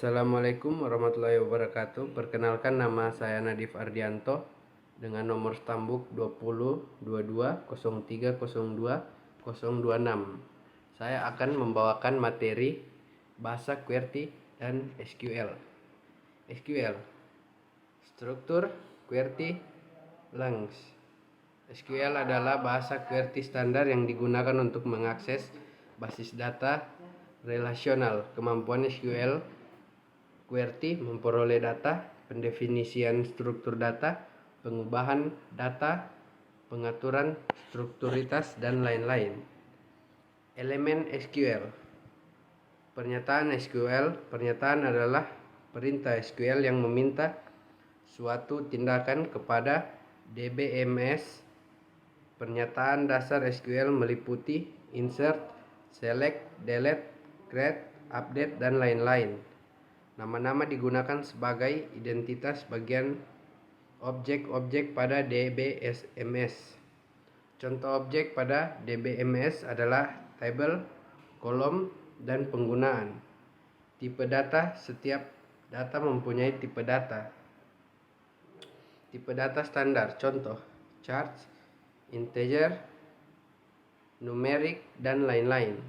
Assalamualaikum warahmatullahi wabarakatuh. Perkenalkan, nama saya Nadif Ardianto dengan nomor stambuk 2022030226. Saya akan membawakan materi bahasa QWERTY dan SQL. SQL, struktur QWERTY length. SQL adalah bahasa QWERTY standar yang digunakan untuk mengakses basis data relasional. Kemampuan SQL QWERTY memperoleh data, pendefinisian struktur data, pengubahan data, pengaturan strukturitas, dan lain-lain. Elemen SQL. Pernyataan SQL. Pernyataan adalah perintah SQL yang meminta suatu tindakan kepada DBMS. Pernyataan dasar SQL meliputi insert, select, delete, create, update, dan lain-lain. Nama-nama digunakan sebagai identitas bagian objek-objek pada DBMS. Contoh objek pada DBMS adalah tabel, kolom, dan penggunaan. Tipe data. Setiap data mempunyai tipe data. Tipe data standar. Contoh charts, integer, numerik, dan lain-lain.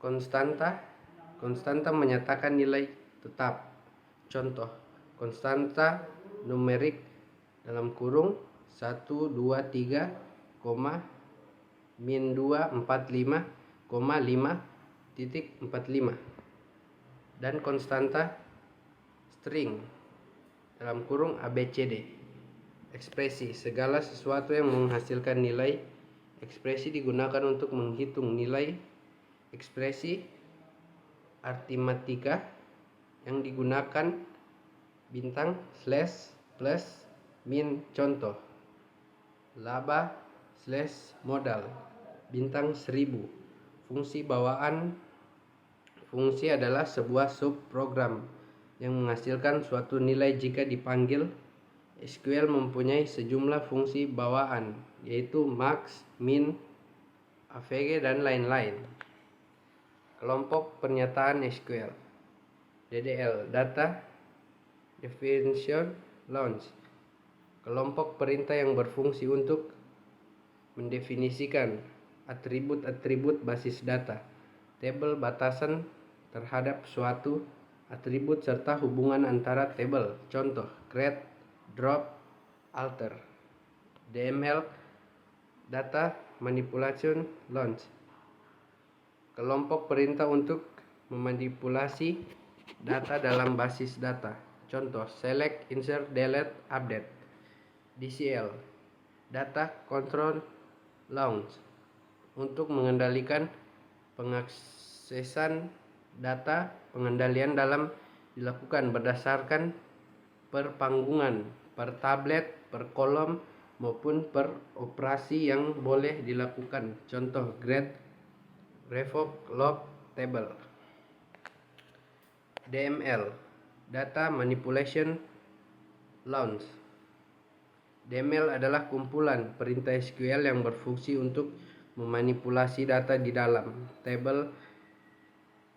Konstanta. Konstanta menyatakan nilai tetap. Contoh konstanta numerik dalam kurung 1, 2, 3, min 2, 4, 5, 5.45. Dan konstanta string dalam kurung ABCD. Ekspresi. Segala sesuatu yang menghasilkan nilai ekspresi digunakan untuk menghitung nilai ekspresi aritmatika yang digunakan bintang, slash, plus, min. Contoh laba, slash, modal, bintang 1000. Fungsi bawaan. Fungsi adalah sebuah subprogram yang menghasilkan suatu nilai jika dipanggil. SQL mempunyai sejumlah fungsi bawaan, yaitu max, min, avg, dan lain-lain. Kelompok pernyataan SQL. DDL, Data Definition Launch. Kelompok perintah yang berfungsi untuk mendefinisikan atribut-atribut basis data, tabel batasan terhadap suatu atribut serta hubungan antara tabel. Contoh create, drop, alter. DML, Data Manipulation Launch. Kelompok perintah untuk memanipulasi data dalam basis data. Contoh select, insert, delete, update. DCL, Data Control Launch. Untuk mengendalikan pengaksesan data, pengendalian dilakukan berdasarkan per panggungan, per tablet, per kolom, maupun per operasi yang boleh dilakukan. Contoh grade, revoke, log, table. DML, Data Manipulation Launch. DML adalah kumpulan perintah SQL yang berfungsi untuk memanipulasi data di dalam tabel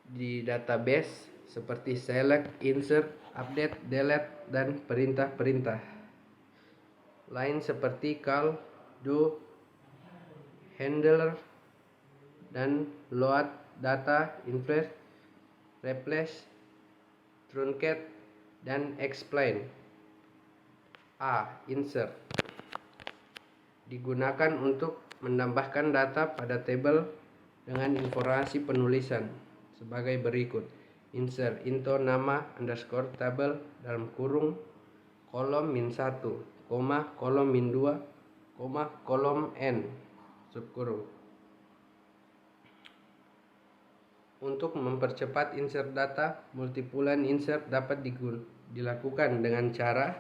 di database seperti select, insert, update, delete, dan perintah-perintah lain seperti call, do, handler, dan load data, invert, replace, truncate, dan explain. Insert digunakan untuk menambahkan data pada tabel dengan informasi penulisan sebagai berikut. Insert into nama underscore tabel dalam kurung kolom min 1, kolom min 2, kolom n subkurung. Untuk mempercepat insert data, multipulan insert dapat dilakukan dengan cara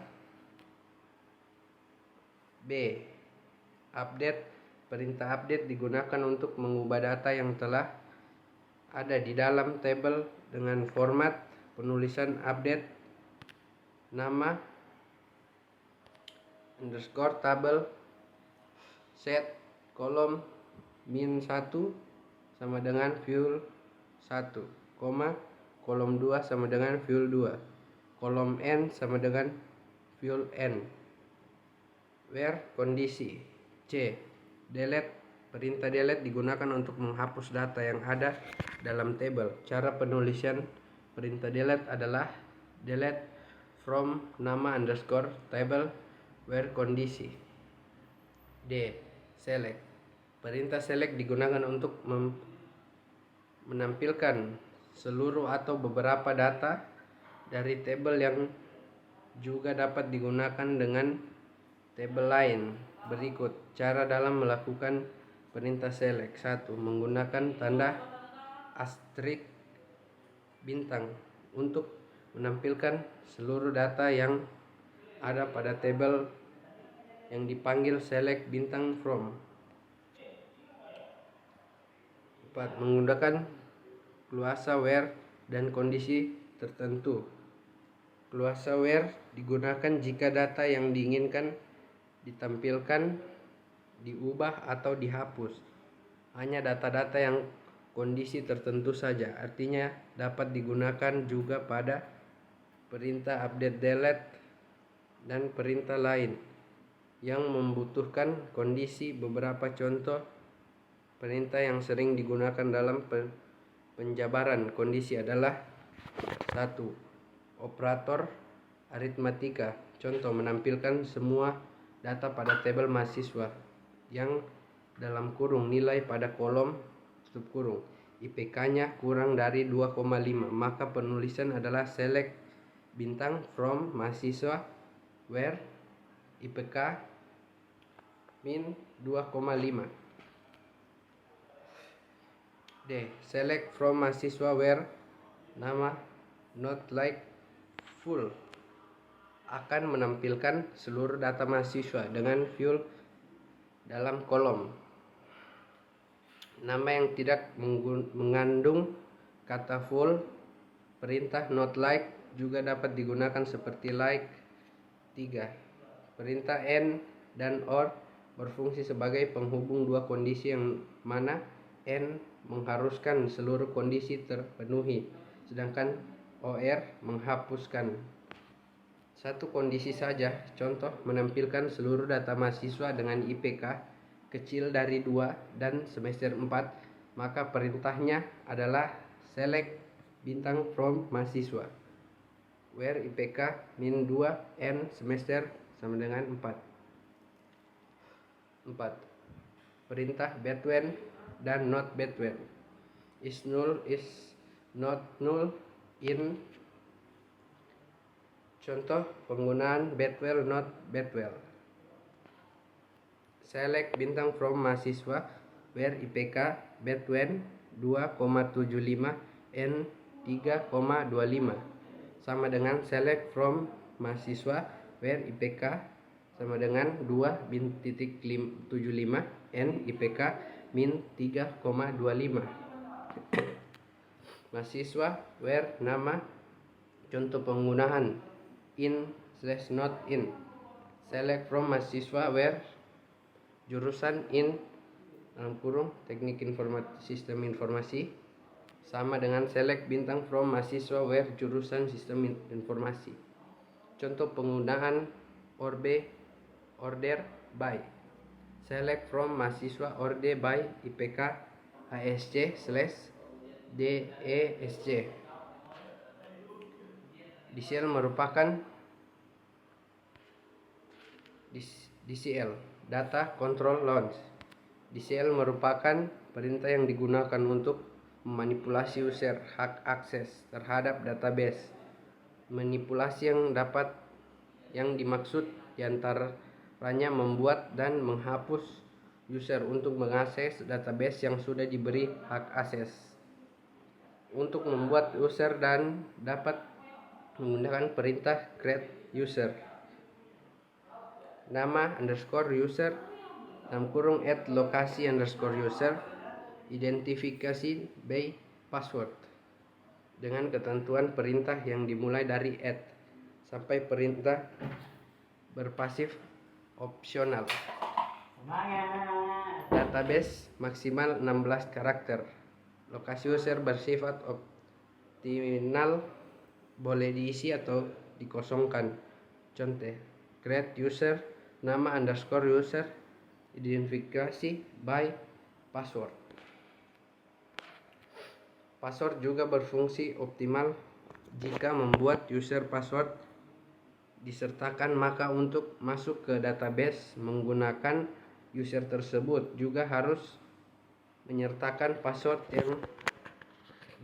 B. Update. Perintah update digunakan untuk mengubah data yang telah ada di dalam tabel dengan format penulisan update nama underscore tabel set kolom min 1 sama dengan full 1, kolom 2 sama dengan fuel 2, kolom N sama dengan fuel N. Where kondisi. C. Delete. Perintah delete digunakan untuk menghapus data yang ada dalam tabel. Cara penulisan perintah delete adalah delete from nama underscore table where kondisi. D. Select. Perintah select digunakan untuk menampilkan seluruh atau beberapa data dari tabel yang juga dapat digunakan dengan tabel lain. Berikut cara dalam melakukan perintah select. 1. Menggunakan tanda asterisk bintang untuk menampilkan seluruh data yang ada pada tabel yang dipanggil select bintang from. 4. Menggunakan keluasa where dan kondisi tertentu. Keluasa where digunakan jika data yang diinginkan ditampilkan, diubah atau dihapus. Hanya data-data yang kondisi tertentu saja. Artinya dapat digunakan juga pada perintah update delete dan perintah lain yang membutuhkan kondisi. Beberapa contoh perintah yang sering digunakan dalam penjabaran kondisi adalah 1. Operator aritmatika. Contoh menampilkan semua data pada tabel mahasiswa yang dalam kurung nilai pada kolom tutup kurung IPK-nya kurang dari 2,5, maka penulisan adalah select bintang from mahasiswa where IPK min 2,5. D. Select from mahasiswa where nama not like full akan menampilkan seluruh data mahasiswa dengan full dalam kolom. Nama yang tidak mengandung kata full. Perintah not like juga dapat digunakan seperti like. 3. Perintah and dan or berfungsi sebagai penghubung dua kondisi yang mana and mengharuskan seluruh kondisi terpenuhi, sedangkan or menghapuskan satu kondisi saja. Contoh menampilkan seluruh data mahasiswa dengan IPK kecil dari 2 dan semester 4, maka perintahnya adalah select bintang from mahasiswa where IPK min 2 and semester sama dengan 4. Perintah between dan not between. Is null, is not null, in. Contoh penggunaan between, not between. Select bintang from mahasiswa where IPK between 2,75 and 3,25 sama dengan select from mahasiswa where IPK sama dengan 2,75 and IPK min 3,25. Mahasiswa where nama. Contoh penggunaan in slash not in. Select from mahasiswa where jurusan in dalam kurung teknik sistem informasi sama dengan select bintang from mahasiswa where jurusan sistem informasi. Contoh penggunaan order by. Select from mahasiswa order by IPK ASC slash DESC. DCL merupakan DCL Data Control Launch. DCL merupakan perintah yang digunakan untuk memanipulasi user hak akses terhadap database. Manipulasi yang dimaksud diantaranya membuat dan menghapus user untuk mengakses database yang sudah diberi hak akses. Untuk membuat user dan dapat menggunakan perintah create user. Nama underscore user dalam kurung add lokasi underscore user. Identifikasi by password dengan ketentuan perintah yang dimulai dari add sampai perintah berpasif opsional. Database maksimal 16 karakter. Lokasi user bersifat optional boleh diisi atau dikosongkan. Contoh, create user, nama underscore user, identifikasi by password. Password juga berfungsi optimal jika membuat user password disertakan, maka untuk masuk ke database menggunakan user tersebut juga harus menyertakan password yang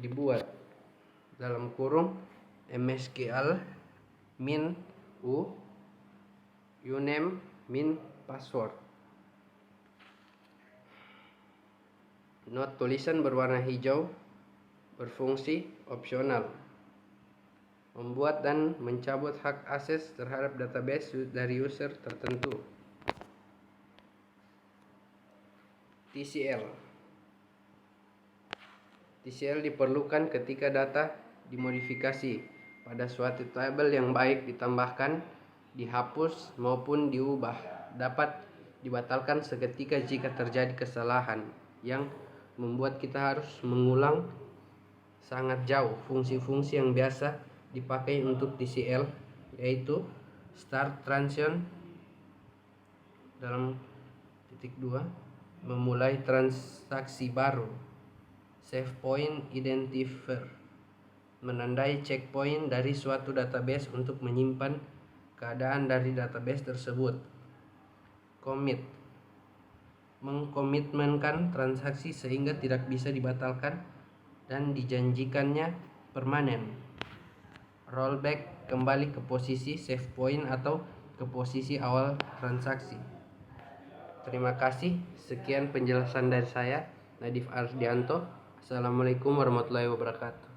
dibuat dalam kurung msql min uname min password. Note tulisan berwarna hijau berfungsi opsional, membuat dan mencabut hak akses terhadap database dari user tertentu. TCL diperlukan ketika data dimodifikasi pada suatu tabel yang baik ditambahkan, dihapus maupun diubah. Dapat dibatalkan seketika jika terjadi kesalahan yang membuat kita harus mengulang sangat jauh. Fungsi-fungsi yang biasa dipakai untuk TCL yaitu start transaction dalam titik 2, memulai transaksi baru, save point identifier, menandai checkpoint dari suatu database untuk menyimpan keadaan dari database tersebut, commit, mengkomitmenkan transaksi sehingga tidak bisa dibatalkan dan dijanjikannya permanen, rollback, kembali ke posisi save point atau ke posisi awal transaksi. Terima kasih, sekian penjelasan dari saya, Nadif Ardianto. Assalamualaikum warahmatullahi wabarakatuh.